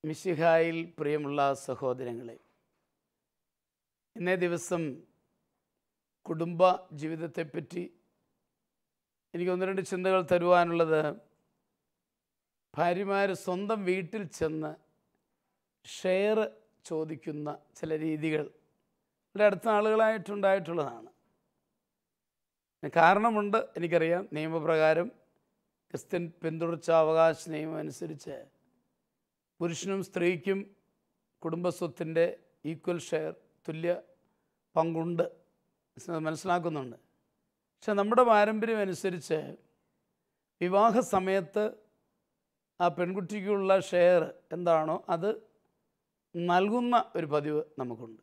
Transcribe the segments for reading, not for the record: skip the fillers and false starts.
മിശിഹായിൽ പ്രിയമുള്ള സഹോദരങ്ങളെ, ഇന്നേ ദിവസം കുടുംബ ജീവിതത്തെപ്പറ്റി എനിക്ക് ഒന്ന് രണ്ട് ചിന്തകൾ തരുവാനുള്ളത്, ഭാര്യമാർ സ്വന്തം വീട്ടിൽ ചെന്ന് ഷെയർ ചോദിക്കുന്ന ചില രീതികൾ ഇവിടെ അടുത്ത ആളുകളായിട്ടുണ്ടായിട്ടുള്ളതാണ്. കാരണമുണ്ട്, എനിക്കറിയാം. നിയമപ്രകാരം ക്രിസ്ത്യൻ പിന്തുടർച്ച അവകാശ നിയമം അനുസരിച്ച് പുരുഷനും സ്ത്രീക്കും കുടുംബസ്വത്തിൻ്റെ ഈക്വൽ ഷെയർ, തുല്യ പങ്കുണ്ട്, മനസ്സിലാക്കുന്നുണ്ട്. പക്ഷെ നമ്മുടെ പാരമ്പര്യം അനുസരിച്ച് വിവാഹ സമയത്ത് ആ പെൺകുട്ടിക്കുള്ള ഷെയർ എന്താണോ അത് നൽകുന്ന ഒരു പതിവ് നമുക്കുണ്ട്.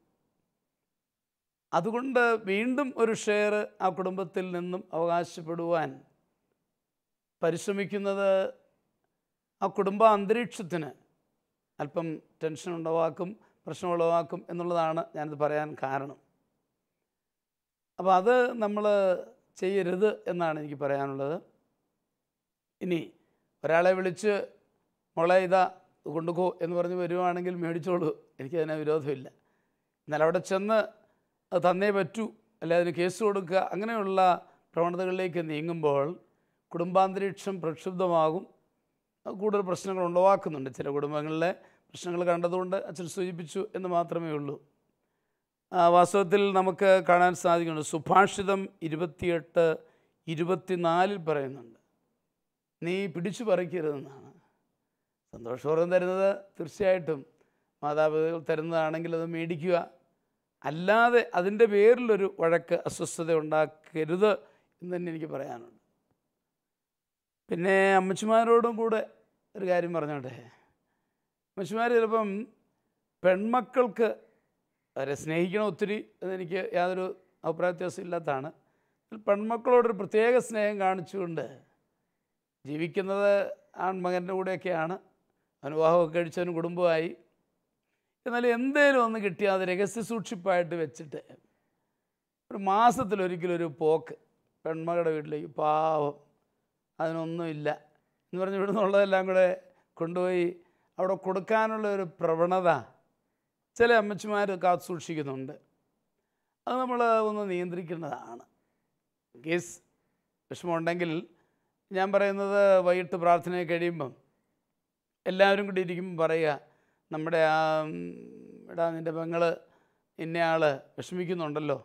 അതുകൊണ്ട് വീണ്ടും ഒരു ഷെയർ ആ കുടുംബത്തിൽ നിന്നും അവകാശപ്പെടുവാൻ പരിശ്രമിക്കുന്നത് ആ കുടുംബ അന്തരീക്ഷത്തിന് അല്പം ടെൻഷൻ ഉളവാക്കും, പ്രശ്നം ഉളവാക്കും എന്നുള്ളതാണ് ഞാനത് പറയാൻ കാരണം. അപ്പോൾ അത് നമ്മൾ ചെയ്യരുത് എന്നാണ് എനിക്ക് പറയാനുള്ളത്. ഇനി ഒരാളെ വിളിച്ച് മോളെ ഇതാ കൊണ്ടുപോ എന്ന് പറഞ്ഞ് വരുവാണെങ്കിൽ മേടിച്ചോളൂ, എനിക്കതിന് വിരോധമില്ല. എന്നാൽ അവിടെ ചെന്ന് അത് തന്നേ പറ്റൂ, അല്ലെ അതിന് കേസ് കൊടുക്കുക, അങ്ങനെയുള്ള പ്രവണതകളിലേക്ക് നീങ്ങുമ്പോൾ കുടുംബാന്തരീക്ഷം പ്രക്ഷുബ്ധമാകും, കൂടുതൽ പ്രശ്നങ്ങൾ ഉളവാക്കുന്നുണ്ട്. ചില കുടുംബങ്ങളിലെ പ്രശ്നങ്ങൾ കണ്ടതുകൊണ്ട് അച്ഛൻ സൂചിപ്പിച്ചു എന്ന് മാത്രമേ ഉള്ളൂ. വാസ്തവത്തിൽ നമുക്ക് കാണാൻ സാധിക്കുന്നുണ്ട്. സുഭാഷിതം 28:24 പറയുന്നുണ്ട്, നീ പിടിച്ചു പറിക്കരുതെന്നാണ്. സന്തോഷപൂർവ്വം തരുന്നത് തീർച്ചയായിട്ടും മാതാപിതാക്കൾ തരുന്നതാണെങ്കിൽ അത് മേടിക്കുക, അല്ലാതെ അതിൻ്റെ പേരിലൊരു വഴക്ക്, അസ്വസ്ഥത ഉണ്ടാക്കരുത് എന്ന് തന്നെ എനിക്ക് പറയാനുണ്ട്. പിന്നെ അമ്മച്ചിമാരോടും കൂടെ ഒരു കാര്യം പറഞ്ഞോട്ടെ. അമ്മച്ചിമാർ ചിലപ്പം പെൺമക്കൾക്ക് അവരെ സ്നേഹിക്കണം ഒത്തിരി എന്നെനിക്ക് യാതൊരു അഭിപ്രായ വ്യത്യാസം ഇല്ലാത്തതാണ്. പെൺമക്കളോടൊരു പ്രത്യേക സ്നേഹം കാണിച്ചുകൊണ്ട് ജീവിക്കുന്നത് ആൺമകൻ്റെ കൂടെയൊക്കെയാണ്. അവന് വിവാഹമൊക്കെ കഴിച്ചവന് കുടുംബമായി. എന്നാൽ എന്തേലും ഒന്ന് കിട്ടിയാൽ അത് രഹസ്യ സൂക്ഷിപ്പായിട്ട് വെച്ചിട്ട് ഒരു മാസത്തിലൊരിക്കലൊരു പോക്ക് പെൺമകളുടെ വീട്ടിലേക്ക്, പാവം അതിനൊന്നുമില്ല എന്ന് പറഞ്ഞ് ഇവിടുന്നുള്ളതെല്ലാം കൂടെ കൊണ്ടുപോയി അവിടെ കൊടുക്കാനുള്ള ഒരു പ്രവണത ചില അമ്മച്ചിമാർ കാത്തു സൂക്ഷിക്കുന്നുണ്ട്. അത് നമ്മൾ ഒന്ന് നിയന്ത്രിക്കേണ്ടതാണ്. കേസ് വിഷമമുണ്ടെങ്കിൽ ഞാൻ പറയുന്നത്, വൈകിട്ട് പ്രാർത്ഥന കഴിയുമ്പം എല്ലാവരും കൂടി ഇരിക്കുമ്പം പറയുക, നമ്മുടെ എടാ നിൻ്റെ പെങ്ങൾ ഇന്നയാൾ വിഷമിക്കുന്നുണ്ടല്ലോ,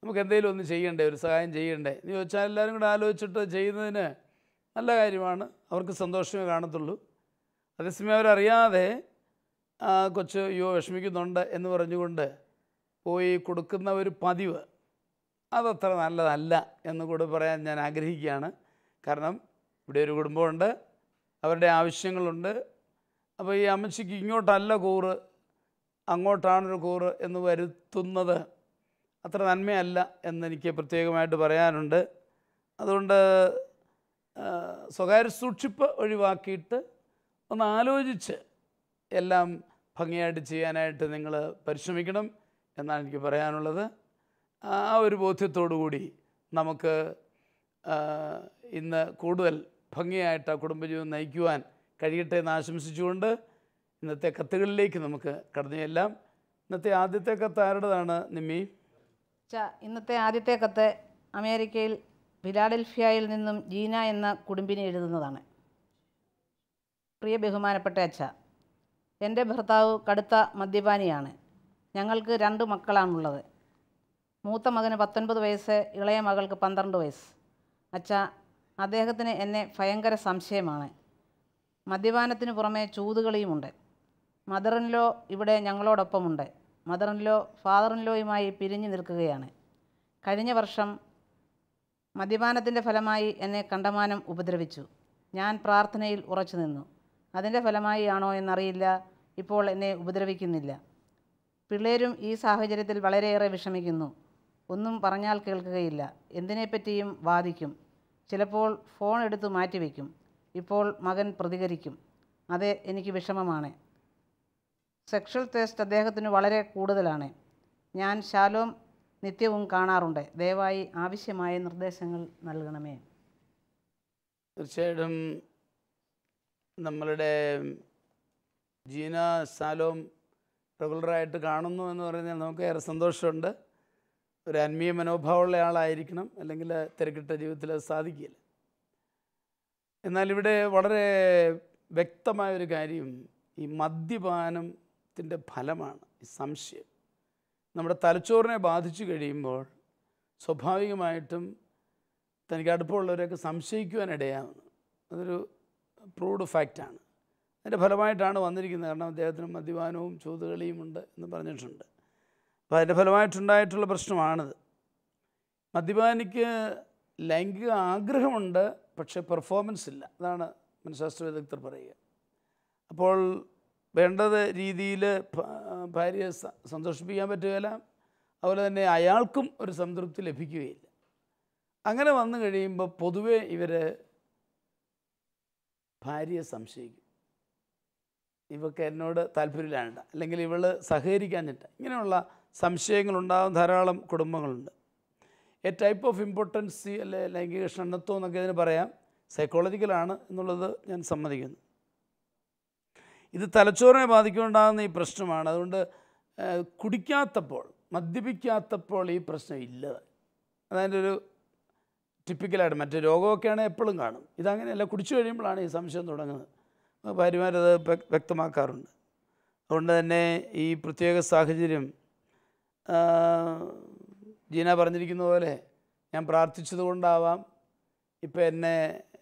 നമുക്ക് എന്തെങ്കിലും ഒന്ന് ചെയ്യണ്ടേ, ഒരു സഹായം ചെയ്യണ്ടേ എന്ന് ചോദിച്ചാൽ എല്ലാവരും കൂടെ ആലോചിച്ചിട്ട് ചെയ്യുന്നതിന് നല്ല കാര്യമാണ്. അവർക്ക് സന്തോഷമേ കാണത്തുള്ളൂ. അതേസമയം അവരറിയാതെ കൊച്ച് അയ്യോ വിഷമിക്കുന്നുണ്ട് എന്ന് പറഞ്ഞുകൊണ്ട് പോയി കൊടുക്കുന്ന ഒരു പതിവ് അതത്ര നല്ലതല്ല എന്ന് കൂടെ പറയാൻ ഞാൻ ആഗ്രഹിക്കുകയാണ്. കാരണം ഇവിടെ ഒരു കുടുംബമുണ്ട്, അവരുടെ ആവശ്യങ്ങളുണ്ട്. അപ്പോൾ ഈ അമ്മച്ചിക്ക് ഇങ്ങോട്ടല്ല കൂറ്, അങ്ങോട്ടാണൊരു കൂറ് എന്ന് വരുത്തുന്നത് അത്ര നന്മയല്ല എന്നെനിക്ക് പ്രത്യേകമായിട്ട് പറയാനുണ്ട്. അതുകൊണ്ട് സ്വകാര്യ സൂക്ഷിപ്പ് ഒഴിവാക്കിയിട്ട് ഒന്ന് ആലോചിച്ച് എല്ലാം ഭംഗിയായിട്ട് ചെയ്യാനായിട്ട് നിങ്ങൾ പരിശ്രമിക്കണം എന്നാണ് എനിക്ക് പറയാനുള്ളത്. ആ ഒരു ബോധ്യത്തോടു കൂടി നമുക്ക് ഇന്ന് കൂടുതൽ ഭംഗിയായിട്ട് ആ കുടുംബജീവിതം നയിക്കുവാൻ കഴിയട്ടെ എന്ന് ആശംസിച്ചുകൊണ്ട് ഇന്നത്തെ കത്തുകളിലേക്ക് നമുക്ക് കടന്നു ചെല്ലാം. ഇന്നത്തെ ആദ്യത്തെ കത്ത് ആരുടേതാണ് നിമ്മി? ഇന്നത്തെ ആദ്യത്തെ കത്ത് അമേരിക്കയിൽ ഫിലാഡൽഫിയയിൽ നിന്നും ജീന എന്ന കുടുംബിനി എഴുതുന്നതാണ്. പ്രിയ ബഹുമാനപ്പെട്ട അച്ഛ, എൻ്റെ ഭർത്താവ് കടുത്ത മദ്യപാനിയാണ്. ഞങ്ങൾക്ക് 2 മക്കളാണുള്ളത്. മൂത്ത മകന് 19 വയസ്സ്, ഇളയ മകൾക്ക് 12 വയസ്സ്. അച്ഛ, അദ്ദേഹത്തിന് എന്നെ ഭയങ്കര സംശയമാണ്. മദ്യപാനത്തിന് പുറമെ ചൂതുകളിയുമുണ്ട്. മദറിൻലോ ഇവിടെ ഞങ്ങളോടൊപ്പമുണ്ട്. മദറിൻലോ ഫാദറിൻലോയുമായി പിരിഞ്ഞു നിൽക്കുകയാണ്. കഴിഞ്ഞ വർഷം മദ്യപാനത്തിൻ്റെ ഫലമായി എന്നെ കണ്ടമാനം ഉപദ്രവിച്ചു. ഞാൻ പ്രാർത്ഥനയിൽ ഉറച്ചു നിന്നു. അതിൻ്റെ ഫലമായി ആണോ എന്നറിയില്ല, ഇപ്പോൾ എന്നെ ഉപദ്രവിക്കുന്നില്ല. പിള്ളേരും ഈ സാഹചര്യത്തിൽ വളരെയേറെ വിഷമിക്കുന്നു. ഒന്നും പറഞ്ഞാൽ കേൾക്കുകയില്ല. എന്തിനെപ്പറ്റിയും വാദിക്കും. ചിലപ്പോൾ ഫോൺ എടുത്ത് മാറ്റിവെക്കും. ഇപ്പോൾ മകൻ പ്രതികരിക്കും. അത് എനിക്ക് വിഷമമാണ്. സെക്ഷൽ ടേസ്റ്റ് അദ്ദേഹത്തിന് വളരെ കൂടുതലാണ്. ഞാൻ ശാലോം നിത്യവും കാണാറുണ്ട്. ദയവായി ആവശ്യമായ നിർദ്ദേശങ്ങൾ നൽകണമേ. തീർച്ചയായിട്ടും നമ്മളുടെ ജീന ശാലോം റെഗുലറായിട്ട് കാണുന്നു എന്ന് പറഞ്ഞാൽ നമുക്ക് ഏറെ സന്തോഷമുണ്ട്. ഒരു ആത്മീയ മനോഭാവമുള്ള ആളായിരിക്കണം, അല്ലെങ്കിൽ തിരക്കിട്ട ജീവിതത്തിൽ അത് സാധിക്കില്ല. എന്നാൽ ഇവിടെ വളരെ വ്യക്തമായൊരു കാര്യം, ഈ മദ്യപാനത്തിൻ്റെ ഫലമാണ് ഈ സംശയം. നമ്മുടെ തലച്ചോറിനെ ബാധിച്ചു കഴിയുമ്പോൾ സ്വാഭാവികമായിട്ടും തനിക്ക് അടുപ്പമുള്ളവരെയൊക്കെ സംശയിക്കുവാനിടയാവുന്നു. അതൊരു പ്രൂവ്ഡ് ഫാക്റ്റാണ്. അതിൻ്റെ ഫലമായിട്ടാണ് വന്നിരിക്കുന്നത്. കാരണം അദ്ദേഹത്തിന് മദ്യപാനവും ചൂതുകളിയും ഉണ്ട് എന്ന് പറഞ്ഞിട്ടുണ്ട്. അപ്പോൾ അതിൻ്റെ ഫലമായിട്ടുണ്ടായിട്ടുള്ള പ്രശ്നമാണിത്. മദ്യപാനിക്ക് ലൈംഗിക ആഗ്രഹമുണ്ട്, പക്ഷേ പെർഫോമൻസ് ഇല്ല. അതാണ് മനഃശാസ്ത്ര വിദഗ്ധർ പറയുക. അപ്പോൾ വേണ്ടത് രീതിയിൽ ഭാര്യയെ സന്തോഷിപ്പിക്കാൻ പറ്റുകയില്ല, അതുപോലെ തന്നെ അയാൾക്കും ഒരു സംതൃപ്തി ലഭിക്കുകയില്ല. അങ്ങനെ വന്നു കഴിയുമ്പോൾ പൊതുവെ ഇവർ ഭാര്യയെ സംശയിക്കും. ഇവൾക്ക് എന്നോട് താല്പര്യമില്ലാണ്ട, അല്ലെങ്കിൽ ഇവൾ സഹകരിക്കാഞ്ഞിട്ട്, ഇങ്ങനെയുള്ള സംശയങ്ങളുണ്ടാകും ധാരാളം കുടുംബങ്ങളുണ്ട്. എ ടൈപ്പ് ഓഫ് ഇമ്പോർട്ടൻസി അല്ലെ ലൈംഗിക ക്ഷണത്വം എന്നൊക്കെ ഇതിന് പറയാം. സൈക്കോളജിക്കലാണ് എന്നുള്ളത് ഞാൻ സമ്മതിക്കുന്നു. ഇത് തലച്ചോറിനെ ബാധിക്കുന്നുണ്ടാകുന്ന ഈ പ്രശ്നമാണ്. അതുകൊണ്ട് കുടിക്കാത്തപ്പോൾ, മദ്യപിക്കാത്തപ്പോൾ ഈ പ്രശ്നം ഇല്ല. അതതിൻ്റെ ഒരു ടിപ്പിക്കലായിട്ട്. മറ്റു രോഗമൊക്കെയാണെങ്കിൽ എപ്പോഴും കാണും. ഇതങ്ങനെയല്ല, കുടിച്ചു കഴിയുമ്പോഴാണ് ഈ സംശയം തുടങ്ങുന്നത്. ഭാര്യമാരത് വ്യക്തമാക്കാറുണ്ട്. അതുകൊണ്ട് തന്നെ ഈ പ്രത്യേക സാഹചര്യം ജീന പറഞ്ഞിരിക്കുന്ന പോലെ ഞാൻ പ്രാർത്ഥിച്ചത് കൊണ്ടാവാം ഇപ്പം എന്നെ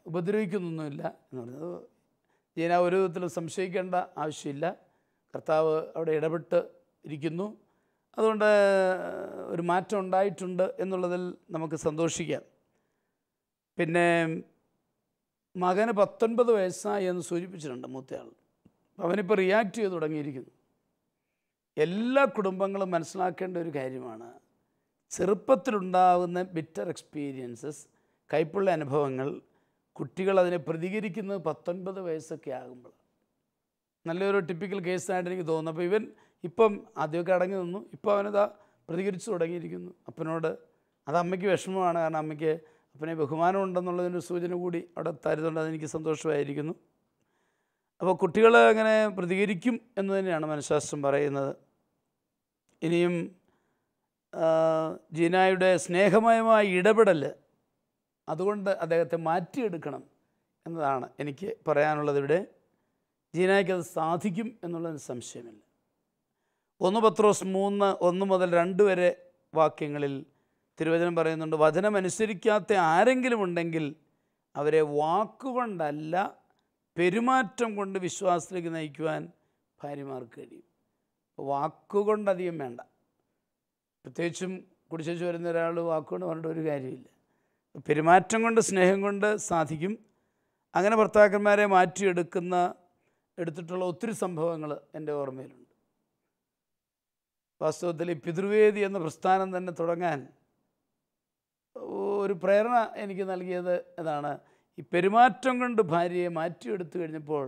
ഉപദ്രവിക്കുന്നൊന്നുമില്ല എന്ന് പറഞ്ഞത്. ജീന ഒരു വിധത്തിലും സംശയിക്കേണ്ട ആവശ്യമില്ല. കർത്താവ് അവിടെ ഇടപെട്ട് ഇരിക്കുന്നു. അതുകൊണ്ട് ഒരു മാറ്റം ഉണ്ടായിട്ടുണ്ട് എന്നുള്ളതിൽ നമുക്ക് സന്തോഷിക്കാം. പിന്നെ മകന് 19 വയസ്സായി എന്ന് സൂചിപ്പിച്ചിട്ടുണ്ട് മൂത്തയാൾ. അവനിപ്പോൾ റിയാക്ട് ചെയ്ത് തുടങ്ങിയിരിക്കുന്നു. എല്ലാ കുടുംബങ്ങളും മനസ്സിലാക്കേണ്ട ഒരു കാര്യമാണ്, ചെറുപ്പത്തിലുണ്ടാകുന്ന ബിറ്റർ എക്സ്പീരിയൻസസ്, കൈപ്പുള്ള അനുഭവങ്ങൾ, കുട്ടികൾ അതിനെ പ്രതികരിക്കുന്നത് 19 വയസ്സൊക്കെ ആകുമ്പോൾ. നല്ലൊരു ടിപ്പിക്കൽ കേസായിട്ട് എനിക്ക് തോന്നുന്നു. അപ്പോൾ ഇവൻ ഇപ്പം ആദ്യമൊക്കെ അടങ്ങി നിന്നു, ഇപ്പോൾ അവനതാ പ്രതികരിച്ചു തുടങ്ങിയിരിക്കുന്നു അപ്പനോട്. അത് അമ്മയ്ക്ക് വിഷമമാണ്. കാരണം അമ്മയ്ക്ക് അപ്പനെ ബഹുമാനം ഉണ്ടെന്നുള്ളതിൻ്റെ സൂചന കൂടി അവിടെ തരുന്നുണ്ട്. അതെനിക്ക് സന്തോഷമായിരിക്കുന്നു. അപ്പോൾ കുട്ടികൾ അങ്ങനെ പ്രതികരിക്കും എന്ന് തന്നെയാണ് മനഃശാസ്ത്രം പറയുന്നത്. ഇനിയും ജീനായുടെ സ്നേഹമയമായ ഇടപെടൽ, അതുകൊണ്ട് അദ്ദേഹത്തെ മാറ്റിയെടുക്കണം എന്നതാണ് എനിക്ക് പറയാനുള്ളത്. ഇവിടെ ജീനായ്ക്കത് സാധിക്കും എന്നുള്ളതിന് സംശയമില്ല. 1 പത്രോസ് 3:1 മുതൽ 2 വരെ വാക്യങ്ങളിൽ തിരുവചനം പറയുന്നുണ്ട്, വചനമനുസരിക്കാത്ത ആരെങ്കിലും ഉണ്ടെങ്കിൽ അവരെ വാക്കുകൊണ്ടല്ല പെരുമാറ്റം കൊണ്ട് വിശ്വാസത്തിലേക്ക് നയിക്കുവാൻ ഭാര്യമാർക്ക് കഴിയും. വാക്കുകൊണ്ടധികം വേണ്ട. പ്രത്യേകിച്ചും കുടിച്ചു വരുന്ന ഒരാൾ വാക്കുകൊണ്ട് പറഞ്ഞിട്ട് ഒരു കാര്യമില്ല. പെരുമാറ്റം കൊണ്ട്, സ്നേഹം കൊണ്ട് സാധിക്കും. അങ്ങനെ ഭർത്താക്കന്മാരെ എടുത്തിട്ടുള്ള ഒത്തിരി സംഭവങ്ങൾ എൻ്റെ ഓർമ്മയിലുണ്ട്. വാസ്തവത്തിൽ ഈ പിതൃവേദി എന്ന പ്രസ്ഥാനം തന്നെ തുടങ്ങാൻ ഒരു പ്രേരണ എനിക്ക് നൽകിയത് അതാണ്. ഈ പെരുമാറ്റം കൊണ്ട് ഭാര്യയെ മാറ്റിയെടുത്തു കഴിഞ്ഞപ്പോൾ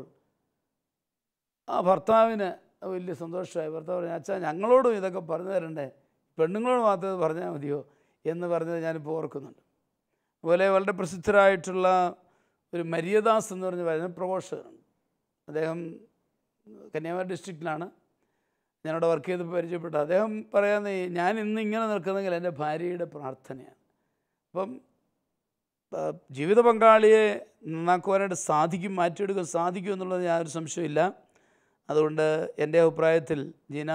ആ ഭർത്താവിന് വലിയ സന്തോഷമായി. ഭർത്താവ് പറഞ്ഞു, അച്ഛാ ഞങ്ങളോടും ഇതൊക്കെ പറഞ്ഞു തരണ്ടേ, പെണ്ണുങ്ങളോട് മാത്രമേ പറഞ്ഞാൽ മതിയോ എന്ന് പറഞ്ഞത് ഞാനിപ്പോൾ ഓർക്കുന്നുണ്ട്. അതുപോലെ വളരെ പ്രസിദ്ധരായിട്ടുള്ള ഒരു മരിയദാസ് എന്ന് പറഞ്ഞ വചന പ്രഘോഷകനുണ്ട്. അദ്ദേഹം കന്യാകുമാരി ഡിസ്ട്രിക്റ്റിലാണ് ഞാനവിടെ വർക്ക് ചെയ്ത് പരിചയപ്പെട്ടു. അദ്ദേഹം പറയാവുന്ന, ഞാൻ ഇന്ന് ഇങ്ങനെ നിൽക്കുന്നെങ്കിൽ എൻ്റെ ഭാര്യയുടെ പ്രാർത്ഥനയാണ്. അപ്പം ജീവിത പങ്കാളിയെ നന്നാക്കുവാനായിട്ട് സാധിക്കും, മാറ്റിയെടുക്കാൻ സാധിക്കും എന്നുള്ളത് യാതൊരു സംശയമില്ല. അതുകൊണ്ട് എൻ്റെ അഭിപ്രായത്തിൽ ജീന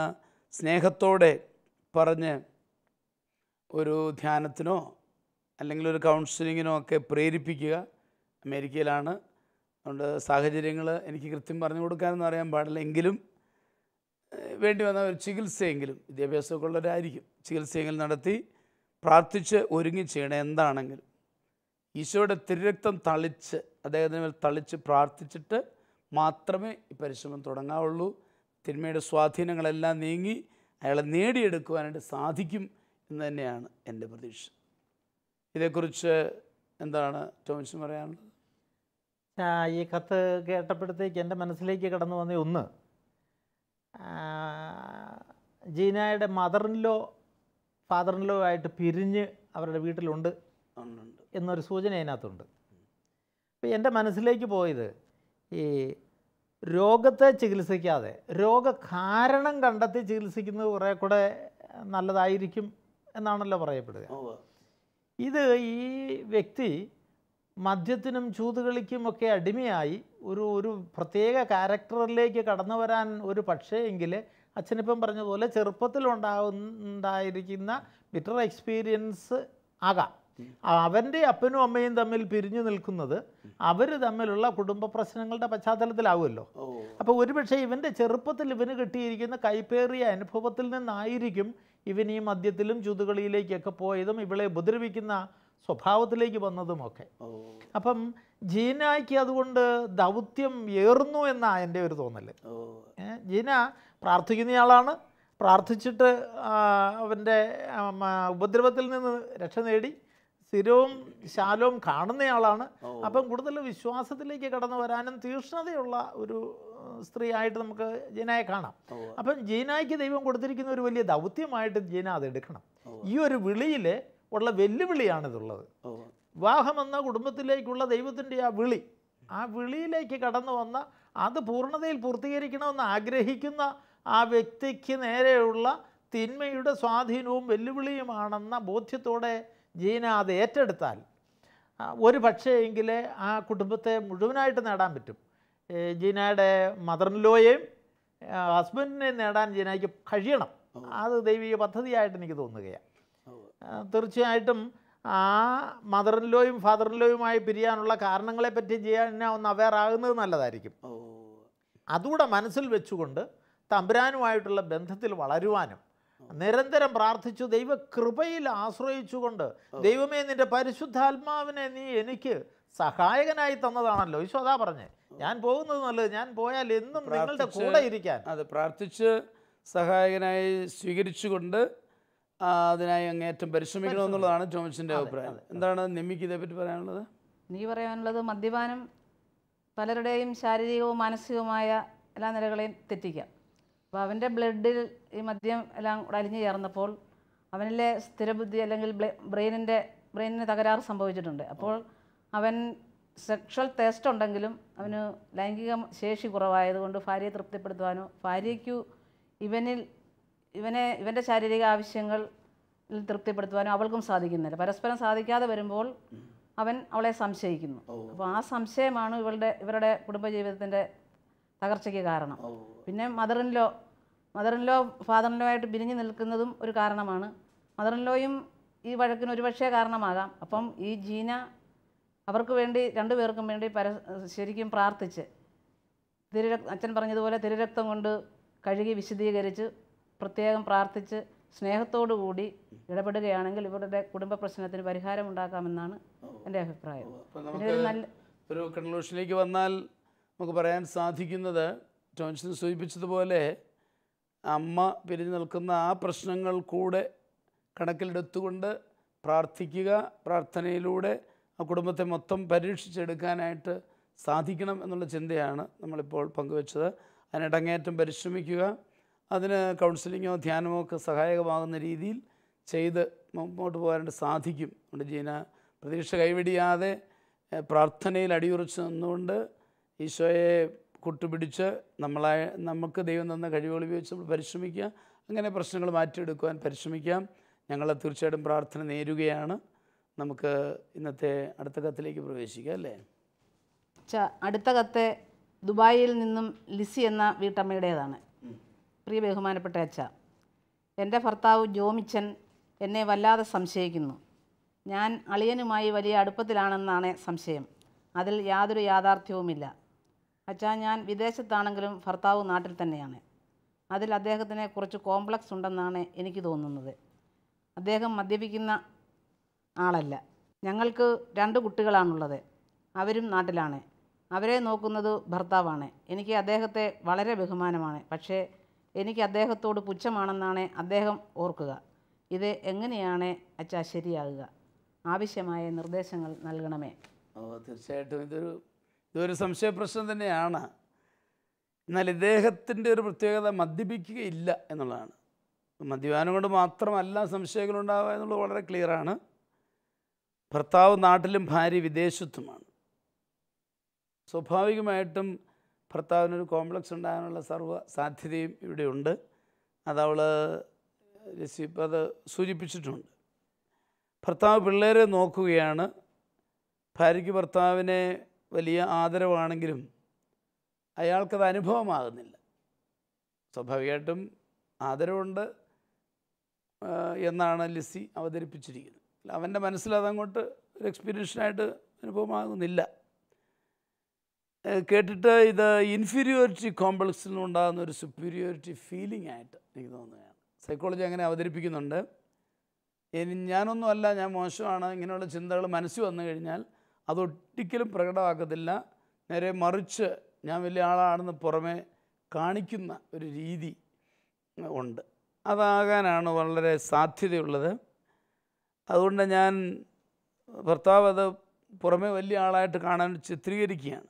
സ്നേഹത്തോടെ പറഞ്ഞ് ഒരു ധ്യാനത്തിനോ അല്ലെങ്കിൽ ഒരു കൗൺസിലിങ്ങിനോ ഒക്കെ പ്രേരിപ്പിക്കുക. അമേരിക്കയിലാണ്, അതുകൊണ്ട് സാഹചര്യങ്ങൾ എനിക്ക് കൃത്യം പറഞ്ഞു കൊടുക്കാനൊന്നും അറിയാൻ പാടില്ല. എങ്കിലും വേണ്ടി വന്ന ഒരു ചികിത്സയെങ്കിലും, വിദ്യാഭ്യാസമൊക്കെ ഉള്ളവരായിരിക്കും, ചികിത്സയെങ്കിലും നടത്തി പ്രാർത്ഥിച്ച് ഒരുങ്ങി ചെയ്യണം. എന്താണെങ്കിലും ഈശോയുടെ തിരുരക്തം തളിച്ച്, അദ്ദേഹത്തിന് മേൽ തളിച്ച് പ്രാർത്ഥിച്ചിട്ട് മാത്രമേ ഈ പരിശ്രമം തുടങ്ങാവുള്ളൂ. തിന്മയുടെ സ്വാധീനങ്ങളെല്ലാം നീങ്ങി അയാളെ നേടിയെടുക്കുവാനായിട്ട് സാധിക്കും എന്ന് തന്നെയാണ് എൻ്റെ പ്രതീക്ഷ. ഇതേക്കുറിച്ച് എന്താണ് ടോമിൻസ് പറയാനുള്ളത്? ഈ കത്ത് കേട്ടപ്പോഴത്തേക്ക് എൻ്റെ മനസ്സിലേക്ക് കടന്നു വന്ന ഒന്ന്, ജീനയുടെ ഫാദറിൻലോ ആയിട്ട് പിരിഞ്ഞ് അവരുടെ വീട്ടിലുണ്ട് എന്നൊരു സൂചന അതിനകത്തുണ്ട്. അപ്പോൾ എൻ്റെ മനസ്സിലേക്ക് പോയത്, ഈ രോഗത്തെ ചികിത്സിക്കാതെ രോഗകാരണം കണ്ടെത്തി ചികിത്സിക്കുന്നത് കുറേ കൂടെ നല്ലതായിരിക്കും എന്നാണല്ലോ പറയപ്പെടുക. ഇത് ഈ വ്യക്തി മദ്യത്തിനും ചൂതുകളിക്കുമൊക്കെ അടിമയായി ഒരു പ്രത്യേക ക്യാരക്ടറിലേക്ക് കടന്നു വരാൻ ഒരു പക്ഷേ അച്ഛനിപ്പം പറഞ്ഞതുപോലെ ചെറുപ്പത്തിലുണ്ടായിരിക്കുന്ന ബിറ്റർ എക്സ്പീരിയൻസ് ആകാം. അവൻ്റെ അപ്പനും അമ്മയും തമ്മിൽ പിരിഞ്ഞു നിൽക്കുന്നത് അവർ തമ്മിലുള്ള കുടുംബ പ്രശ്നങ്ങളുടെ പശ്ചാത്തലത്തിലാവുമല്ലോ. അപ്പോൾ ഒരുപക്ഷെ ഇവൻ്റെ ചെറുപ്പത്തിൽ ഇവന് കിട്ടിയിരിക്കുന്ന കൈപ്പേറിയ അനുഭവത്തിൽ നിന്നായിരിക്കും ഇവൻ ഈ മദ്യത്തിലും ചുതുകളിയിലേക്കൊക്കെ പോയതും ഇവളെ ഉപദ്രവിക്കുന്ന സ്വഭാവത്തിലേക്ക് വന്നതുമൊക്കെ. അപ്പം ജീനയ്ക്ക് അതുകൊണ്ട് ദൗത്യം ഏറുന്നു എന്നാണ് എൻ്റെ ഒരു തോന്നൽ. ജീന പ്രാർത്ഥിക്കുന്നയാളാണ്, പ്രാർത്ഥിച്ചിട്ട് അവൻ്റെ ഉപദ്രവത്തിൽ നിന്ന് രക്ഷ നേടി സ്ഥിരവും ശാലവും കാണുന്നയാളാണ്. അപ്പം കൂടുതൽ വിശ്വാസത്തിലേക്ക് കടന്നു വരാനും തീക്ഷ്ണതയുള്ള ഒരു സ്ത്രീയായിട്ട് നമുക്ക് ജീനയെ കാണാം. അപ്പം ജീനയ്ക്ക് ദൈവം കൊടുത്തിരിക്കുന്ന ഒരു വലിയ ദൗത്യമായിട്ട് ജീന അത് എടുക്കണം. ഈ ഒരു വിളിയിൽ ഉള്ള വെല്ലുവിളിയാണിതുള്ളത്. വിവാഹമെന്ന കുടുംബത്തിലേക്കുള്ള ദൈവത്തിൻ്റെ ആ വിളിയിലേക്ക് കടന്നു വന്ന അത് പൂർണ്ണതയിൽ പൂർത്തീകരിക്കണമെന്ന് ആഗ്രഹിക്കുന്ന ആ വ്യക്തിക്ക് നേരെയുള്ള തിന്മയുടെ സ്വാധീനവും വെല്ലുവിളിയുമാണെന്ന ബോധ്യത്തോടെ ജീന അത് ഏറ്റെടുത്താൽ ഒരു പക്ഷേ എങ്കിലേ ആ കുടുംബത്തെ മുഴുവനായിട്ട് നേടാൻ പറ്റും. ജീനയുടെ മദറിൻലോയെയും ഹസ്ബൻഡിനെയും നേടാൻ ജീനയ്ക്ക് കഴിയണം. അത് ദൈവിക പദ്ധതിയായിട്ട് എനിക്ക് തോന്നുകയാണ്. തീർച്ചയായിട്ടും ആ മദറിൻലോയും ഫാദറിൻലോയുമായി പിരിയാനുള്ള കാരണങ്ങളെപ്പറ്റി ജീന ഒന്ന് അവെയർ ആകുന്നത് നല്ലതായിരിക്കും. അതുകൂടെ മനസ്സിൽ വെച്ചുകൊണ്ട് തമ്പുരാനുമായിട്ടുള്ള ബന്ധത്തിൽ വളരുവാനും നിരന്തരം പ്രാർത്ഥിച്ചു ദൈവകൃപയിൽ ആശ്രയിച്ചുകൊണ്ട് ദൈവമേ നിൻ്റെ പരിശുദ്ധാത്മാവിനെ നീ എനിക്ക് സഹായകനായി തന്നതാണല്ലോ. ഈശോ അതാ പറഞ്ഞേ, ഞാൻ പോകുന്നത് നല്ലത്, ഞാൻ പോയാൽ എന്നും നിങ്ങളുടെ കൂടെ ഇരിക്കാൻ. അത് പ്രാർത്ഥിച്ച് സഹായകനായി സ്വീകരിച്ചുകൊണ്ട് അതിനായി അങ്ങേറ്റം പരിശ്രമിക്കണമെന്നുള്ളതാണ് ടോമസിൻ്റെ അഭിപ്രായം. എന്താണ് നിമ്മിക്ക് ഇതേപ്പറ്റി പറയാനുള്ളത്? നീ പറയാനുള്ളത് മദ്യപാനം പലരുടെയും ശാരീരികവും മാനസികവുമായ എല്ലാ നിലകളെയും തെറ്റിക്കാം. അപ്പോൾ അവൻ്റെ ബ്ലഡിൽ ഈ മദ്യം എല്ലാം കൂടെ അലിഞ്ഞു ചേർന്നപ്പോൾ അവനിലെ സ്ഥിരബുദ്ധി അല്ലെങ്കിൽ ബ്രെയിനിന് തകരാറ് സംഭവിച്ചിട്ടുണ്ട്. അപ്പോൾ അവൻ സെക്ഷൽ ടേസ്റ്റ് ഉണ്ടെങ്കിലും അവന് ലൈംഗിക ശേഷി കുറവായതുകൊണ്ട് ഭാര്യയെ തൃപ്തിപ്പെടുത്തുവാനോ ഭാര്യയ്ക്കു ഇവൻ്റെ ശാരീരിക ആവശ്യങ്ങൾ തൃപ്തിപ്പെടുത്തുവാനോ അവൾക്കും സാധിക്കുന്നില്ല. പരസ്പരം സാധിക്കാതെ വരുമ്പോൾ അവൻ അവളെ സംശയിക്കുന്നു. അപ്പോൾ ആ സംശയമാണ് ഇവരുടെ കുടുംബജീവിതത്തിൻ്റെ തകർച്ചയ്ക്ക് കാരണം. പിന്നെ മദറിൻലോ ഫാദറിൻലോ ആയിട്ട് പിരിഞ്ഞു നിൽക്കുന്നതും ഒരു കാരണമാണ്. മദറിൻലോയും ഈ വഴക്കിന് ഒരുപക്ഷേ കാരണമാകാം. അപ്പം ഈ ജീന അവർക്ക് വേണ്ടി രണ്ടുപേർക്കും വേണ്ടി ശരിക്കും പ്രാർത്ഥിച്ച് അച്ഛൻ പറഞ്ഞതുപോലെ തിരുരക്തം കൊണ്ട് കഴുകി വിശദീകരിച്ച് പ്രത്യേകം പ്രാർത്ഥിച്ച് സ്നേഹത്തോടു കൂടി ഇടപെടുകയാണെങ്കിൽ ഇവരുടെ കുടുംബ പ്രശ്നത്തിന് പരിഹാരം ഉണ്ടാക്കാമെന്നാണ് എൻ്റെ അഭിപ്രായം. ഒരു കൺക്ലൂഷനിലേക്ക് വന്നാൽ നമുക്ക് പറയാൻ സാധിക്കുന്നത് ടോൺസൺ സൂചിപ്പിച്ചതുപോലെ അമ്മ പിരിഞ്ഞു നിൽക്കുന്ന ആ പ്രശ്നങ്ങൾ കൂടെ കണക്കിലെടുത്തുകൊണ്ട് പ്രാർത്ഥിക്കുക, പ്രാർത്ഥനയിലൂടെ ആ കുടുംബത്തെ മൊത്തം പരീക്ഷിച്ചെടുക്കാനായിട്ട് സാധിക്കണം എന്നുള്ള ചിന്തയാണ് നമ്മളിപ്പോൾ പങ്കുവച്ചത്. അതിനിടങ്ങേറ്റം പരിശ്രമിക്കുക, അതിന് കൗൺസിലിങ്ങോ ധ്യാനമോ ഒക്കെ സഹായകമാകുന്ന രീതിയിൽ ചെയ്ത് മുമ്പോട്ട് പോകാനായിട്ട് സാധിക്കും. അതുകൊണ്ട് ജീന പ്രതീക്ഷ കൈവെടിയാതെ പ്രാർത്ഥനയിൽ അടിയുറച്ച് നിന്നുകൊണ്ട് ഈശോയെ കൂട്ടുപിടിച്ച് നമുക്ക് ദൈവം തന്ന കഴിവുകൾ ഉപയോഗിച്ച് നമ്മൾ പരിശ്രമിക്കുക. അങ്ങനെ പ്രശ്നങ്ങൾ മാറ്റിയെടുക്കുവാൻ പരിശ്രമിക്കാം. ഞങ്ങൾ തീർച്ചയായിട്ടും പ്രാർത്ഥന നേരുകയാണ്. നമുക്ക് ഇന്നത്തെ അടുത്ത കത്തിലേക്ക് പ്രവേശിക്കാം അല്ലേ? അടുത്ത കത്ത് ദുബായിൽ നിന്നും ലിസി എന്ന വീട്ടമ്മയുടേതാണ്. പ്രിയ ബഹുമാനപ്പെട്ട അച്ഛ, എൻ്റെ ഭർത്താവ് ജോമിച്ചൻ എന്നെ വല്ലാതെ സംശയിക്കുന്നു. ഞാൻ അളിയനുമായി വലിയ അടുപ്പത്തിലാണെന്നാണ് സംശയം. അതിൽ യാതൊരു യാഥാർത്ഥ്യവുമില്ല. അച്ഛാ, ഞാൻ വിദേശത്താണെങ്കിലും ഭർത്താവ് നാട്ടിൽ തന്നെയാണ്. അതിൽ അദ്ദേഹത്തിന് കുറച്ച് കോംപ്ലക്സ് ഉണ്ടെന്നാണ് എനിക്ക് തോന്നുന്നത്. അദ്ദേഹം മദ്യപിക്കുന്ന ആളല്ല. ഞങ്ങൾക്ക് 2 കുട്ടികളാണുള്ളത്. അവരും നാട്ടിലാണ്. അവരെ നോക്കുന്നത് ഭർത്താവാണ്. എനിക്ക് അദ്ദേഹത്തെ വളരെ ബഹുമാനമാണ്. പക്ഷേ എനിക്ക് അദ്ദേഹത്തോട് പുച്ഛമാണെന്നാണ് അദ്ദേഹം ഓർക്കുക. ഇത് എങ്ങനെയാണ് അച്ഛാ ശരിയാകുക? ആവശ്യമായ നിർദ്ദേശങ്ങൾ നൽകണമേ. തീർച്ചയായിട്ടും ഇതൊരു സംശയപ്രശ്നം തന്നെയാണ്. എന്നാൽ ഇദ്ദേഹത്തിൻ്റെ ഒരു പ്രത്യേകത മദ്യപിക്കുകയില്ല എന്നുള്ളതാണ്. മദ്യപാനം കൊണ്ട് മാത്രമല്ല സംശയങ്ങളുണ്ടാവുക എന്നുള്ളത് വളരെ ക്ലിയറാണ്. ഭർത്താവ് നാട്ടിലും ഭാര്യ വിദേശത്തുമാണ്. സ്വാഭാവികമായിട്ടും ഭർത്താവിനൊരു കോംപ്ലക്സ് ഉണ്ടാകാനുള്ള സർവ്വ സാധ്യതയും ഇവിടെയുണ്ട്. അതവൾ ഇപ്പോൾ അത് സൂചിപ്പിച്ചിട്ടുണ്ട്. ഭർത്താവ് പിള്ളേരെ നോക്കുകയാണ്. ഭാര്യയ്ക്ക് ഭർത്താവിനെ വലിയ ആദരവാണെങ്കിലും അയാൾക്കത് അനുഭവമാകുന്നില്ല. സ്വാഭാവികമായിട്ടും ആദരവുണ്ട് എന്നാണ് ലിസി അവതരിപ്പിച്ചിരിക്കുന്നത്. അവൻ്റെ മനസ്സിൽ അതങ്ങോട്ട് ഒരു എക്സ്പീരിയൻഷനായിട്ട് അനുഭവമാകുന്നില്ല. കേട്ടിട്ട് ഇത് ഇൻഫീരിയോറിറ്റി കോംപ്ലക്സിൽ നിന്നുണ്ടാകുന്ന ഒരു സുപ്പീരിയോറിറ്റി ഫീലിംഗ് ആയിട്ട് എനിക്ക് തോന്നുകയാണ്. സൈക്കോളജി അങ്ങനെ അവതരിപ്പിക്കുന്നുണ്ട്. ഞാനൊന്നുമല്ല, ഞാൻ മോശമാണ്, ഇങ്ങനെയുള്ള ചിന്തകൾ മനസ്സിൽ വന്നു കഴിഞ്ഞാൽ അതൊരിക്കലും പ്രകടമാക്കത്തില്ല. നേരെ മറിച്ച് ഞാൻ വലിയ ആളാണെന്ന് പുറമെ കാണിക്കുന്ന ഒരു രീതി ഉണ്ട്. അതാകാനാണ് വളരെ സാധ്യതയുള്ളത്. അതുകൊണ്ട് ഞാൻ ഭർത്താവ് അത് പുറമെ വലിയ ആളായിട്ട് കാണാൻ ചിത്രീകരിക്കുകയാണ്.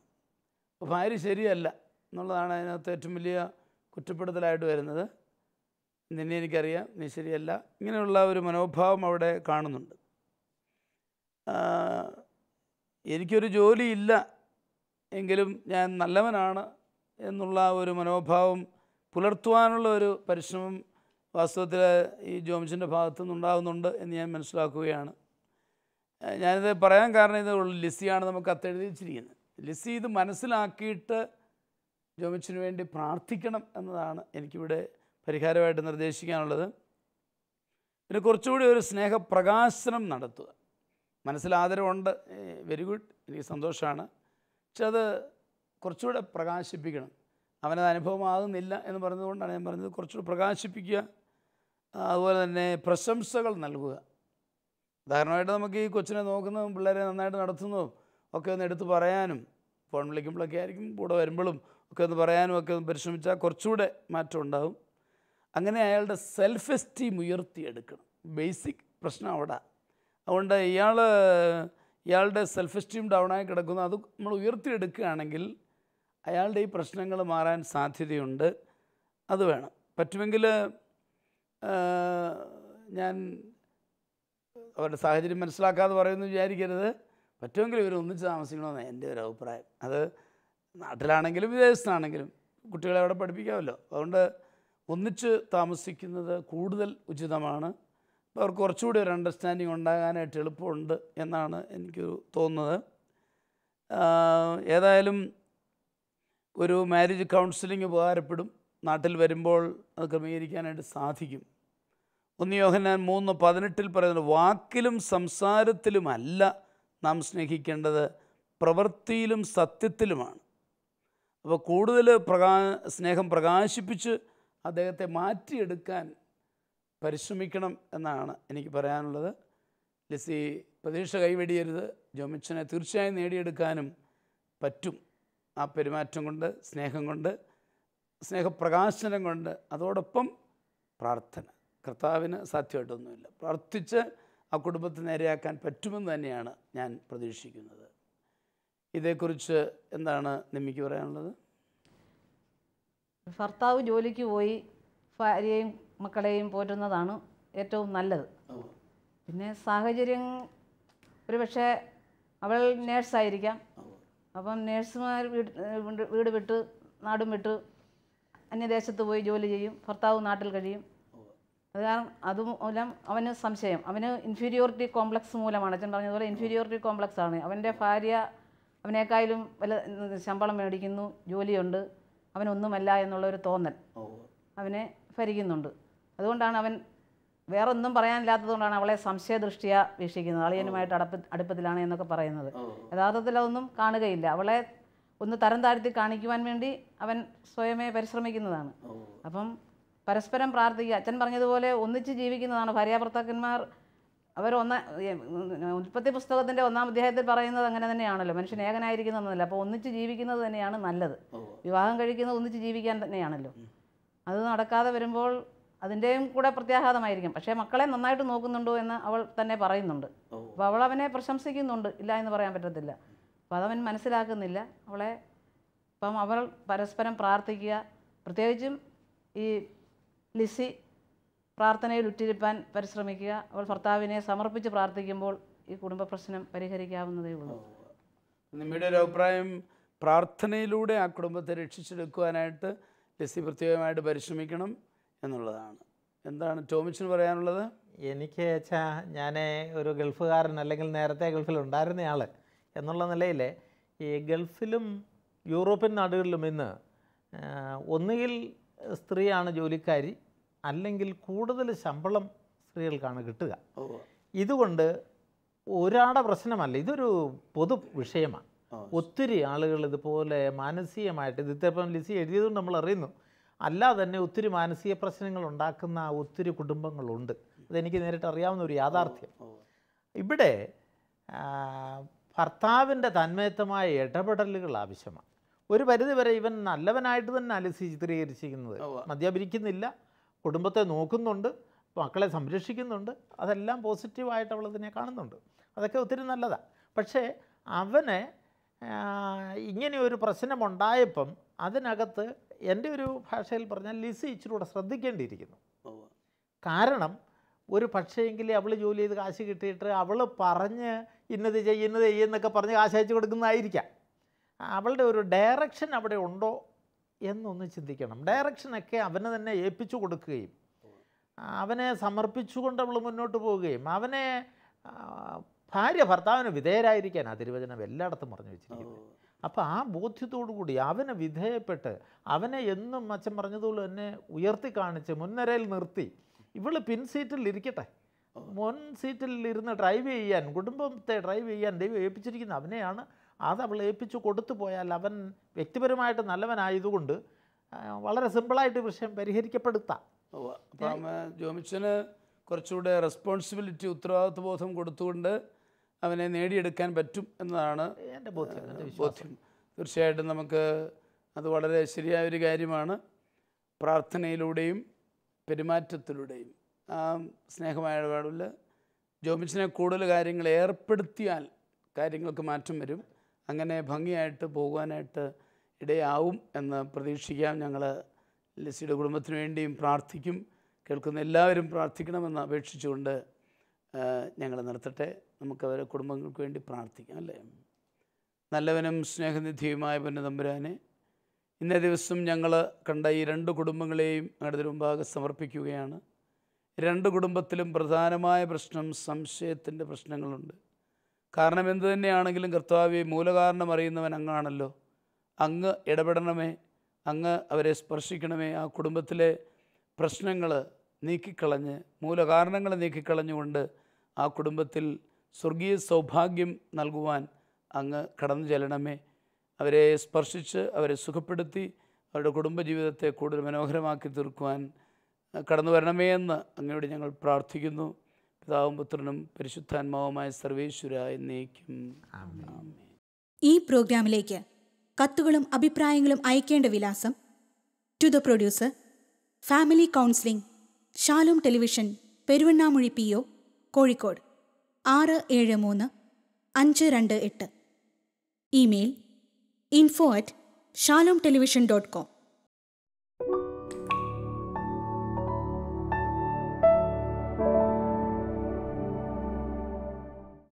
അപ്പോൾ ഭാര്യ ശരിയല്ല എന്നുള്ളതാണ് അതിനകത്ത് ഏറ്റവും വലിയ കുറ്റപ്പെടുത്തലായിട്ട് വരുന്നത്. നിന്നെ എനിക്കറിയാം, നീ ശരിയല്ല, ഇങ്ങനെയുള്ള ഒരു മനോഭാവം അവിടെ കാണുന്നുണ്ട്. എനിക്കൊരു ജോലിയില്ല എങ്കിലും ഞാൻ നല്ലവനാണ് എന്നുള്ള ഒരു മനോഭാവം പുലർത്തുവാനുള്ള ഒരു പരിശ്രമം വാസ്തവത്തിൽ ഈ ജോംസിൻ്റെ ഭാഗത്തു നിന്നുണ്ടാകുന്നുണ്ട് എന്ന് ഞാൻ മനസ്സിലാക്കുകയാണ്. ഞാനിത് പറയാൻ കാരണം ഇത് ലിസിയാണ് നമുക്ക് കത്തെഴുതി വെച്ചിരിക്കുന്നത്. ലിസി ഇത് മനസ്സിലാക്കിയിട്ട് ജോമിച്ചിന് വേണ്ടി പ്രാർത്ഥിക്കണം എന്നതാണ് എനിക്കിവിടെ പരിഹാരമായിട്ട് നിർദ്ദേശിക്കാനുള്ളത്. പിന്നെ കുറച്ചുകൂടി ഒരു സ്നേഹപ്രകാശനം നടത്തുക. മനസ്സിൽ ആദരവുണ്ട്, വെരി ഗുഡ്, എനിക്ക് സന്തോഷമാണ്, പക്ഷെ അത് കുറച്ചുകൂടെ പ്രകാശിപ്പിക്കണം. അവനത് അനുഭവമാകുന്നില്ല എന്ന് പറഞ്ഞതുകൊണ്ടാണ് ഞാൻ പറഞ്ഞത്. കുറച്ചുകൂടെ പ്രകാശിപ്പിക്കുക. അതുപോലെ തന്നെ പ്രശംസകൾ നൽകുക. ഉദാഹരണമായിട്ട് നമുക്ക് ഈ കൊച്ചിനെ നോക്കുന്നതും പിള്ളേരെ നന്നായിട്ട് നടത്തുന്നതും ഒക്കെ ഒന്ന് എടുത്ത് പറയാനും, ഫോൺ വിളിക്കുമ്പോഴൊക്കെ ആയിരിക്കും, കൂടെ വരുമ്പോഴും ഒക്കെ ഒന്ന് പറയാനും ഒക്കെ ഒന്ന് പരിശ്രമിച്ചാൽ കുറച്ചുകൂടെ മാറ്റം ഉണ്ടാകും. അങ്ങനെ അയാളുടെ സെൽഫ് എസ്റ്റീം ഉയർത്തിയെടുക്കണം. ബേസിക് പ്രശ്നം അവിടെ. അതുകൊണ്ട് ഇയാളുടെ സെൽഫ് എസ്റ്റീം ഡൗണായി കിടക്കുന്നു. അത് നമ്മൾ ഉയർത്തിയെടുക്കുകയാണെങ്കിൽ അയാളുടെ ഈ പ്രശ്നങ്ങൾ മാറാൻ സാധ്യതയുണ്ട്. അത് വേണം. പറ്റുമെങ്കിൽ ഞാൻ അവരുടെ സാഹചര്യം മനസ്സിലാക്കാതെ പറയുമെന്ന് വിചാരിക്കരുത്. പറ്റുമെങ്കിൽ ഇവർ ഒന്നിച്ച് താമസിക്കണമെന്ന് എൻ്റെ ഒരു അഭിപ്രായം. അത് നാട്ടിലാണെങ്കിലും വിദേശത്താണെങ്കിലും കുട്ടികളെ അവിടെ പഠിപ്പിക്കാമല്ലോ. അതുകൊണ്ട് ഒന്നിച്ച് താമസിക്കുന്നത് കൂടുതൽ ഉചിതമാണ്. അപ്പോൾ അവർക്ക് കുറച്ചുകൂടി ഒരു അണ്ടർസ്റ്റാൻഡിങ് ഉണ്ടാകാനായിട്ട് എളുപ്പമുണ്ട് എന്നാണ് എനിക്ക് തോന്നുന്നത്. ഏതായാലും ഒരു മാരേജ് കൗൺസിലിംഗ് ഉപകാരപ്പെടും. നാട്ടിൽ വരുമ്പോൾ അത് ക്രമീകരിക്കാനായിട്ട് സാധിക്കും. 1 യോഹന്നാൻ 3:18 പറയുന്നത്, വാക്കിലും സംസാരത്തിലുമല്ല നാം സ്നേഹിക്കേണ്ടത്, പ്രവൃത്തിയിലും സത്യത്തിലുമാണ്. അപ്പോൾ കൂടുതൽ സ്നേഹം പ്രകാശിപ്പിച്ച് അദ്ദേഹത്തെ മാറ്റിയെടുക്കാൻ പരിശ്രമിക്കണം എന്നാണ് എനിക്ക് പറയാനുള്ളത്. ലിസി പ്രതീക്ഷ കൈവെടിയരുത്. ജോമിച്ചനെ തീർച്ചയായും നേടിയെടുക്കാനും പറ്റും. ആ പെരുമാറ്റം കൊണ്ട്, സ്നേഹം കൊണ്ട്, സ്നേഹപ്രകാശനം കൊണ്ട്, അതോടൊപ്പം പ്രാർത്ഥന. കർത്താവിന് സാധ്യമായിട്ടൊന്നുമില്ല. പ്രാർത്ഥിച്ച് ആ കുടുംബത്തെ നേരെയാക്കാൻ പറ്റുമെന്ന് തന്നെയാണ് ഞാൻ പ്രതീക്ഷിക്കുന്നത്. ഇതേക്കുറിച്ച് എന്താണ് നിമ്മിക്ക് പറയാനുള്ളത്? ഭർത്താവ് ജോലിക്ക് പോയി ഭാര്യയെയും മക്കളെയും പോറ്റുന്നതാണ് ഏറ്റവും നല്ലത്. പിന്നെ സാഹചര്യം, ഒരു പക്ഷേ അവൾ നേഴ്സായിരിക്കാം. അപ്പം നേഴ്സുമാർ വീട് വിട്ട്, നാടും വിട്ട് അന്യദേശത്ത് പോയി ജോലി ചെയ്യും. ഭർത്താവ് നാട്ടിൽ കഴിയും. അത് കാരണം അതുമൂലം അവന് സംശയം, അവന് ഇൻഫീരിയോറിറ്റി കോംപ്ലക്സ് മൂലമാണ്. അച്ഛൻ പറഞ്ഞതുപോലെ ഇൻഫീരിയോറിറ്റി കോംപ്ലക്സ് ആണ്. അവൻ്റെ ഭാര്യ അവനേക്കാളും വല്ല ശമ്പളം മേടിക്കുന്നു, ജോലിയുണ്ട്, അവനൊന്നുമല്ല എന്നുള്ളൊരു തോന്നൽ അവനെ ഭരിക്കുന്നുണ്ട്. അതുകൊണ്ടാണ് അവൻ വേറൊന്നും പറയാനില്ലാത്തതുകൊണ്ടാണ് അവളെ സംശയദൃഷ്ടിയ വീക്ഷിക്കുന്നത്. അളിയനുമായിട്ട് അടുപ്പത്തിലാണ് എന്നൊക്കെ പറയുന്നത്. യഥാർത്ഥത്തിൽ അതൊന്നും കാണുകയില്ല. അവളെ ഒന്ന് തരം താഴ്ത്തി കാണിക്കുവാൻ വേണ്ടി അവൻ സ്വയമേ പരിശ്രമിക്കുന്നതാണ്. അപ്പം പരസ്പരം പ്രാർത്ഥിക്കുക. അച്ഛൻ പറഞ്ഞതുപോലെ ഒന്നിച്ച് ജീവിക്കുന്നതാണ്. ഭാര്യാഭർത്താക്കന്മാർ അവർ ഉൽപ്പത്തി പുസ്തകത്തിൻ്റെ 1-ാം അധ്യായത്തിൽ പറയുന്നത് അങ്ങനെ തന്നെയാണല്ലോ. മനുഷ്യൻ ഏകനായിരിക്കുന്നതെന്നല്ല. അപ്പോൾ ഒന്നിച്ച് ജീവിക്കുന്നത് തന്നെയാണ് നല്ലത്. വിവാഹം കഴിക്കുന്നത് ഒന്നിച്ച് ജീവിക്കാൻ തന്നെയാണല്ലോ. അത് നടക്കാതെ വരുമ്പോൾ അതിൻ്റെയും കൂടെ പ്രത്യാഘാതമായിരിക്കും. പക്ഷേ മക്കളെ നന്നായിട്ട് നോക്കുന്നുണ്ടോ എന്ന് അവൾ തന്നെ പറയുന്നുണ്ട്. അപ്പോൾ അവൾ അവനെ പ്രശംസിക്കുന്നുണ്ട്, ഇല്ല എന്ന് പറയാൻ പറ്റത്തില്ല. അപ്പോൾ അതവൻ മനസ്സിലാക്കുന്നില്ല. അവളെ ഇപ്പം അവൾ പരസ്പരം പ്രാർത്ഥിക്കുക. പ്രത്യേകിച്ചും ഈ ലിസി പ്രാർത്ഥനയിൽ ഉറ്റിരിപ്പാൻ പരിശ്രമിക്കുക. അവൾ ഭർത്താവിനെ സമർപ്പിച്ച് പ്രാർത്ഥിക്കുമ്പോൾ ഈ കുടുംബ പ്രശ്നം പരിഹരിക്കാവുന്നതേ ഉള്ളൂ. നിങ്ങളുടെ ഒരു അഭിപ്രായം, പ്രാർത്ഥനയിലൂടെ ആ കുടുംബത്തെ രക്ഷിച്ചെടുക്കുവാനായിട്ട് ലെസി പ്രത്യേകമായിട്ട് പരിശ്രമിക്കണം എന്നുള്ളതാണ്. എന്താണ് ടോമിച്ചിന് പറയാനുള്ളത്? എനിക്ക് ഞാൻ ഒരു ഗൾഫുകാരൻ, അല്ലെങ്കിൽ നേരത്തെ ഗൾഫിലുണ്ടായിരുന്ന ആൾ എന്നുള്ള നിലയിൽ ഈ ഗൾഫിലും യൂറോപ്യൻ നാടുകളിലും ഇന്ന് ഒന്നുകിൽ സ്ത്രീയാണ് ജോലിക്കാരി, അല്ലെങ്കിൽ കൂടുതൽ ശമ്പളം സ്ത്രീകൾക്കാണ് കിട്ടുക. ഇതുകൊണ്ട് ഒരാളുടെ പ്രശ്നമല്ല, ഇതൊരു പൊതു വിഷയമാണ്. ഒത്തിരി ആളുകൾ ഇതുപോലെ മാനസികമായിട്ട്, ഇതിപ്പം ലിസി എഴുതിയതുകൊണ്ട് നമ്മൾ അറിയുന്നു, അല്ലാതെ തന്നെ ഒത്തിരി മാനസിക പ്രശ്നങ്ങൾ ഉണ്ടാക്കുന്ന ഒത്തിരി കുടുംബങ്ങളുണ്ട്. അതെനിക്ക് നേരിട്ട് അറിയാവുന്ന ഒരു യാഥാർത്ഥ്യം. ഇവിടെ ഭർത്താവിൻ്റെ തന്മയത്തമായ ഇടപെടലുകൾ ആവശ്യമാണ്. ഒരു പരിധിവരെ ഇവൻ നല്ലവനായിട്ട് തന്നെ ലിസി ചിത്രീകരിച്ചിരിക്കുന്നത്. മദ്യപിക്കുന്നില്ല, കുടുംബത്തെ നോക്കുന്നുണ്ട്, മക്കളെ സംരക്ഷിക്കുന്നുണ്ട്, അതെല്ലാം പോസിറ്റീവായിട്ട് അവളതിനെ കാണുന്നുണ്ട്. അതൊക്കെ ഒത്തിരി നല്ലതാണ്. പക്ഷേ അവനെ ഇങ്ങനെ ഒരു പ്രശ്നമുണ്ടായപ്പം അതിനകത്ത് എൻ്റെ ഒരു ഭാഷയിൽ പറഞ്ഞാൽ ലിസി ഇച്ചിരി കൂടെ ശ്രദ്ധിക്കേണ്ടിയിരിക്കുന്നു. കാരണം ഒരു പക്ഷേങ്കിൽ അവൾ ജോലി ചെയ്ത് കാശ് കിട്ടിയിട്ട് അവൾ പറഞ്ഞ് ഇന്നത് ചെയ്യുന്നൊക്കെ പറഞ്ഞ് കാശ് അയച്ചു കൊടുക്കുന്നതായിരിക്കാം. അവളുടെ ഒരു ഡയറക്ഷൻ അവിടെ ഉണ്ടോ എന്നൊന്ന് ചിന്തിക്കണം. ഡയറക്ഷനൊക്കെ അവനെ തന്നെ ഏൽപ്പിച്ചു കൊടുക്കുകയും അവനെ സമർപ്പിച്ചുകൊണ്ട് അവൾ മുന്നോട്ട് പോവുകയും അവനെ ഭാര്യ ഭർത്താവിന് വിധേയരായിരിക്കാൻ ആ തിരുവചനം എല്ലായിടത്തും പറഞ്ഞു വെച്ചിരിക്കുന്നത്. അപ്പോൾ ആ ബോധ്യത്തോടു കൂടി അവനെ വിധേയപ്പെട്ട് അവനെ എന്നും അച്ഛൻ പറഞ്ഞതുപോലെ തന്നെ ഉയർത്തി കാണിച്ച് മുൻനിരയിൽ നിർത്തി, ഇവൾ പിൻ സീറ്റിൽ ഇരിക്കട്ടെ, മുൻ സീറ്റിൽ ഇരുന്ന് ഡ്രൈവ് ചെയ്യാൻ, കുടുംബത്തെ ഡ്രൈവ് ചെയ്യാൻ ദൈവം ഏൽപ്പിച്ചിരിക്കുന്ന അവനെയാണ്. അത് അവൾ ഏൽപ്പിച്ചു കൊടുത്തു പോയാൽ അവൻ വ്യക്തിപരമായിട്ട് നല്ലവനായതുകൊണ്ട് വളരെ സിമ്പിളായിട്ട് വിഷയം പരിഹരിക്കപ്പെടുത്താം. അപ്പം ജോമിച്ചന് കുറച്ചുകൂടെ റെസ്പോൺസിബിലിറ്റി, ഉത്തരവാദിത്വ ബോധം കൊടുത്തുകൊണ്ട് അവനെ നേടിയെടുക്കാൻ പറ്റും എന്നതാണ് എൻ്റെ ബോധ്യം. തീർച്ചയായിട്ടും നമുക്ക് അത് വളരെ ശരിയായൊരു കാര്യമാണ്. പ്രാർത്ഥനയിലൂടെയും പെരുമാറ്റത്തിലൂടെയും ആ സ്നേഹമായ ഇടപാടിൽ ജോമിച്ചിനെ കൂടുതൽ കാര്യങ്ങൾ ഏർപ്പെടുത്തിയാൽ കാര്യങ്ങൾക്ക് മാറ്റം വരും. അങ്ങനെ ഭംഗിയായിട്ട് പോകുവാനായിട്ട് ഇടയാവും എന്ന് പ്രതീക്ഷിക്കാം. ഞങ്ങൾ ലിസിയുടെ കുടുംബത്തിന് വേണ്ടിയും പ്രാർത്ഥിക്കും. കേൾക്കുന്ന എല്ലാവരും പ്രാർത്ഥിക്കണമെന്ന് അപേക്ഷിച്ചുകൊണ്ട് ഞങ്ങൾ നിർത്തട്ടെ. നമുക്ക് അവരെ കുടുംബങ്ങൾക്ക് വേണ്ടി പ്രാർത്ഥിക്കാം, അല്ലേ? നല്ലവനും സ്നേഹനിധിയുമായ പൊന്നുതമ്പുരാനെ, ഇന്നേ ദിവസം ഞങ്ങൾ കണ്ട ഈ 2 കുടുംബങ്ങളെയും ഞങ്ങളുടെ മുമ്പാകെ സമർപ്പിക്കുകയാണ്. 2 കുടുംബത്തിലും പ്രധാനമായ പ്രശ്നം സംശയത്തിൻ്റെ പ്രശ്നങ്ങളുണ്ട്. കാരണം എന്തു തന്നെയാണെങ്കിലും കർത്താവേ, മൂലകാരണം അറിയുന്നവൻ അങ്ങാണല്ലോ. അങ്ങ് ഇടപെടണമേ, അങ്ങ് അവരെ സ്പർശിക്കണമേ. ആ കുടുംബത്തിലെ പ്രശ്നങ്ങൾ നീക്കിക്കളഞ്ഞ്, മൂലകാരണങ്ങൾ നീക്കിക്കളഞ്ഞുകൊണ്ട് ആ കുടുംബത്തിൽ സ്വർഗീയ സൗഭാഗ്യം നൽകുവാൻ അങ്ങ് കടന്നു ചെല്ലണമേ. അവരെ സ്പർശിച്ച് അവരെ സുഖപ്പെടുത്തി അവരുടെ കുടുംബജീവിതത്തെ കൂടുതൽ മനോഹരമാക്കി തീർക്കുവാൻ കടന്നു വരണമേ എന്ന് അങ്ങയോട് ഞങ്ങൾ പ്രാർത്ഥിക്കുന്നു. പിതാവും പുത്രനും പരിശുദ്ധാത്മാവുമായ സർവേശ്വര എന്നേക്കും ആമേൻ. ഈ പ്രോഗ്രാമിലേക്ക് കത്തുകളും അഭിപ്രായങ്ങളും അയക്കേണ്ട വിലാസം: to the producer, family counselling, Shalom television, Peruvannamuzhi PO, Kozhikode 673-528. Email info@shalomtelevision.com